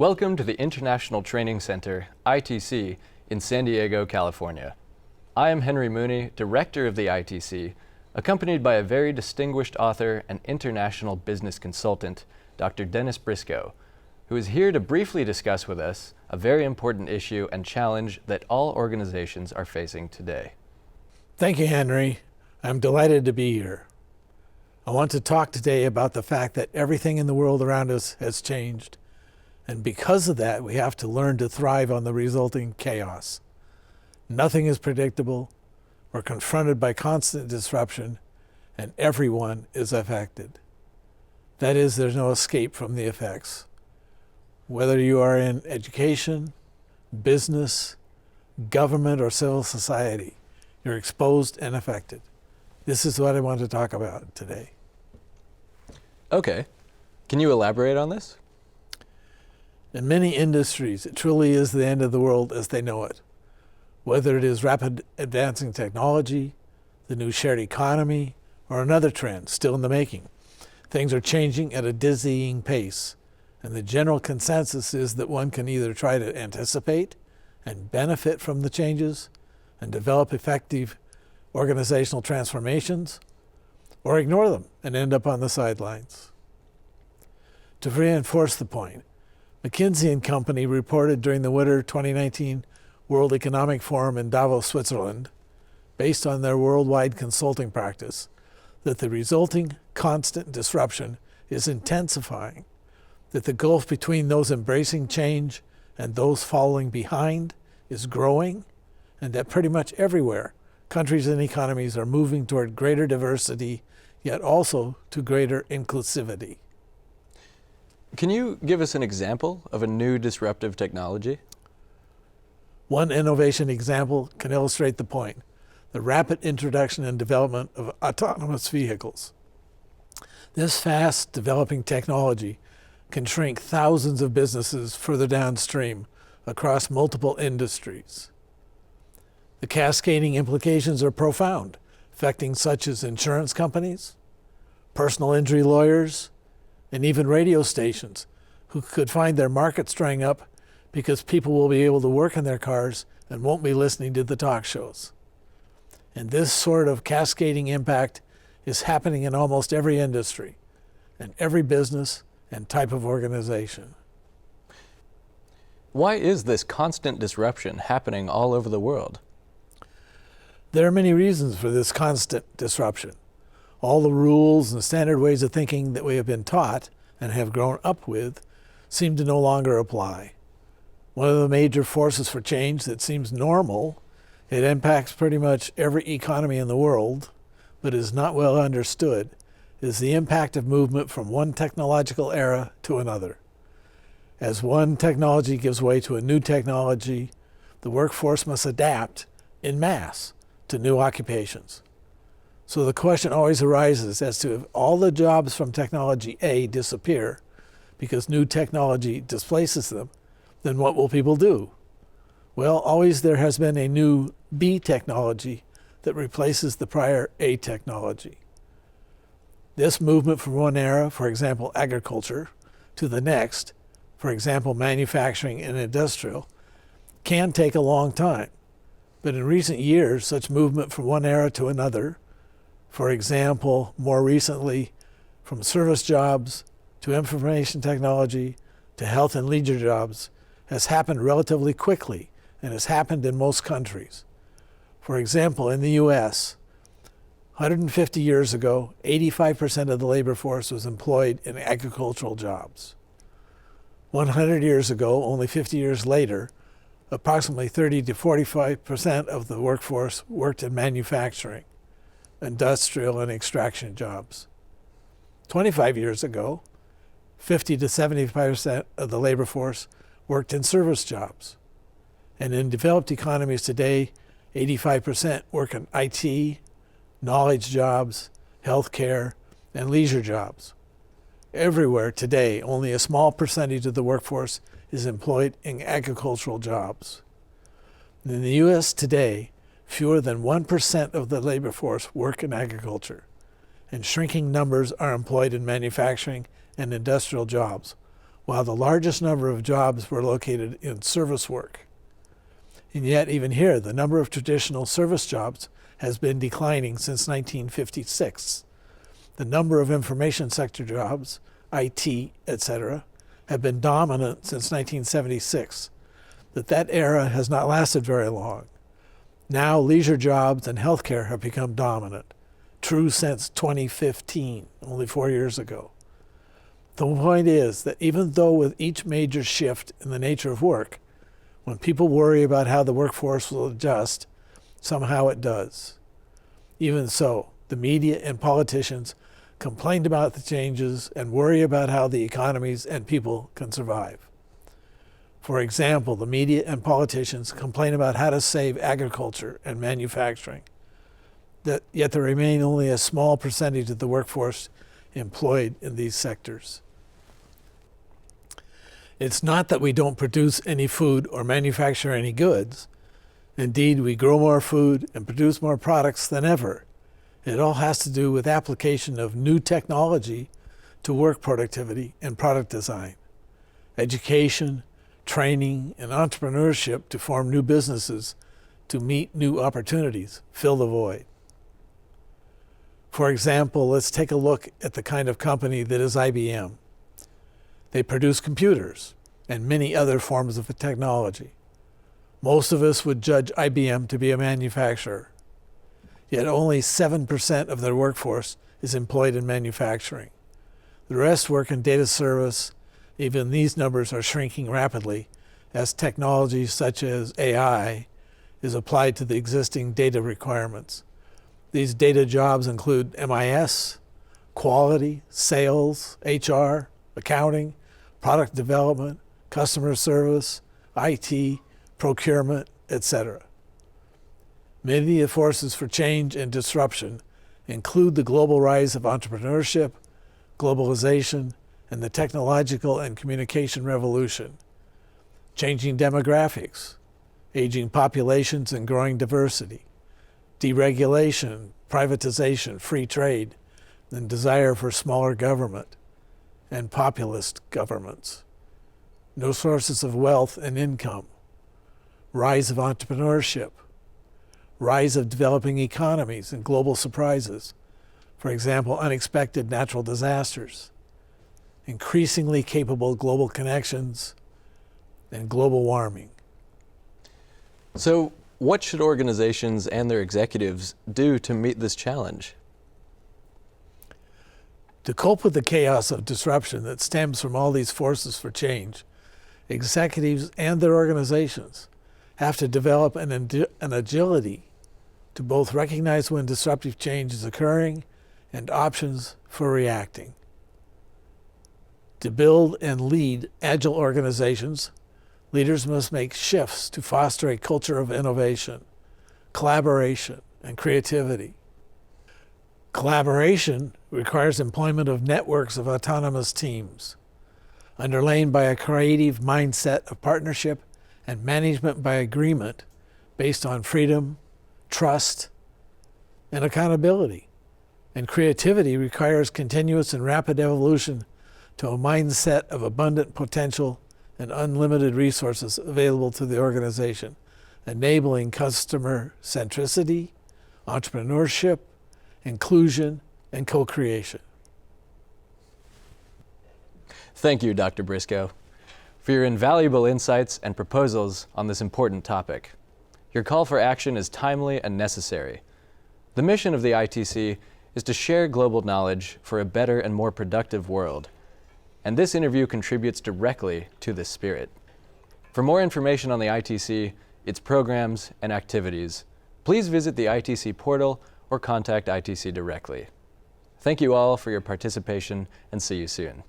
Welcome to the International Training Center, ITC, in San Diego, California. I am Henry Mooney, Director of the ITC, accompanied by a very distinguished author and international business consultant, Dr. Dennis Briscoe, who is here to briefly discuss with us a very important issue and challenge that all organizations are facing today. Thank you, Henry. I'm delighted to be here. I want to talk today about the fact that everything in the world around us has changed. And because of that, we have to learn to thrive on the resulting chaos. Nothing is predictable. We're confronted by constant disruption, and everyone is affected. That is, there's no escape from the effects. Whether you are in education, business, government, or civil society, you're exposed and affected. This is what I want to talk about today. Okay. Can you elaborate on this? In many industries, it truly is the end of the world as they know it. Whether it is rapid advancing technology, the new shared economy, or another trend still in the making, things are changing at a dizzying pace. And the general consensus is that one can either try to anticipate and benefit from the changes and develop effective organizational transformations, or ignore them and end up on the sidelines. To reinforce the point, McKinsey & Company reported during the winter 2019 World Economic Forum in Davos, Switzerland, based on their worldwide consulting practice, that the resulting constant disruption is intensifying, that the gulf between those embracing change and those falling behind is growing, and that pretty much everywhere, countries and economies are moving toward greater diversity, yet also to greater inclusivity. Can you give us an example of a new disruptive technology? One innovation example can illustrate the point: the rapid introduction and development of autonomous vehicles. This fast developing technology can shrink thousands of businesses further downstream across multiple industries. The cascading implications are profound, affecting such as insurance companies, personal injury lawyers, and even radio stations, who could find their markets drying up because people will be able to work in their cars and won't be listening to the talk shows. And this sort of cascading impact is happening in almost every industry and every business and type of organization. Why is this constant disruption happening all over the world? There are many reasons for this constant disruption. All the rules and standard ways of thinking that we have been taught and have grown up with seem to no longer apply. One of the major forces for change that seems normal, it impacts pretty much every economy in the world, but is not well understood, is the impact of movement from one technological era to another. As one technology gives way to a new technology, the workforce must adapt en masse to new occupations. So the question always arises as to if all the jobs from technology A disappear because new technology displaces them, then what will people do? Well, always there has been a new B technology that replaces the prior A technology. This movement from one era, for example, agriculture, to the next, for example, manufacturing and industrial, can take a long time. But in recent years, such movement from one era to another, for example, more recently, from service jobs to information technology to health and leisure jobs, has happened relatively quickly and has happened in most countries. For example, in the US, 150 years ago, 85% of the labor force was employed in agricultural jobs. 100 years ago, only 50 years later, approximately 30 to 45% of the workforce worked in manufacturing, industrial and extraction jobs. 25 years ago, 50 to 75% of the labor force worked in service jobs. And in developed economies today, 85% work in IT, knowledge jobs, healthcare, and leisure jobs. Everywhere today, only a small percentage of the workforce is employed in agricultural jobs. In the US today, fewer than 1% of the labor force work in agriculture, and shrinking numbers are employed in manufacturing and industrial jobs, while the largest number of jobs were located in service work. And yet, even here, the number of traditional service jobs has been declining since 1956. The number of information sector jobs, IT, etc., have been dominant since 1976. But that era has not lasted very long. Now, leisure jobs and healthcare have become dominant, true since 2015, only 4 years ago. The point is that even though with each major shift in the nature of work, when people worry about how the workforce will adjust, somehow it does. Even so, the media and politicians complain about the changes and worry about how the economies and people can survive. For example, the media and politicians complain about how to save agriculture and manufacturing, yet there remain only a small percentage of the workforce employed in these sectors. It's not that we don't produce any food or manufacture any goods. Indeed, we grow more food and produce more products than ever. It all has to do with application of new technology to work productivity and product design, education, training, and entrepreneurship to form new businesses to meet new opportunities, fill the void. For example, let's take a look at the kind of company that is IBM. They produce computers and many other forms of technology. Most of us would judge IBM to be a manufacturer, yet only 7% of their workforce is employed in manufacturing. The rest work in data service. Even these numbers are shrinking rapidly as technologies such as AI is applied to the existing data requirements. These data jobs include MIS, quality, sales, HR, accounting, product development, customer service, IT, procurement, etc. Many of the forces for change and disruption include the global rise of entrepreneurship, globalization, and the technological and communication revolution, changing demographics, aging populations and growing diversity, deregulation, privatization, free trade, and desire for smaller government, and populist governments, no sources of wealth and income, rise of entrepreneurship, rise of developing economies and global surprises, for example, unexpected natural disasters, increasingly capable global connections, and global warming. So, what should organizations and their executives do to meet this challenge? To cope with the chaos of disruption that stems from all these forces for change, executives and their organizations have to develop an agility to both recognize when disruptive change is occurring and options for reacting. To build and lead agile organizations, leaders must make shifts to foster a culture of innovation, collaboration, and creativity. Collaboration requires employment of networks of autonomous teams, underlain by a creative mindset of partnership and management by agreement based on freedom, trust, and accountability. And creativity requires continuous and rapid evolution to a mindset of abundant potential and unlimited resources available to the organization, enabling customer centricity, entrepreneurship, inclusion, and co-creation. Thank you, Dr. Briscoe, for your invaluable insights and proposals on this important topic. Your call for action is timely and necessary. The mission of the ITC is to share global knowledge for a better and more productive world, and this interview contributes directly to this spirit. For more information on the ITC, its programs, and activities, please visit the ITC portal or contact ITC directly. Thank you all for your participation, and see you soon.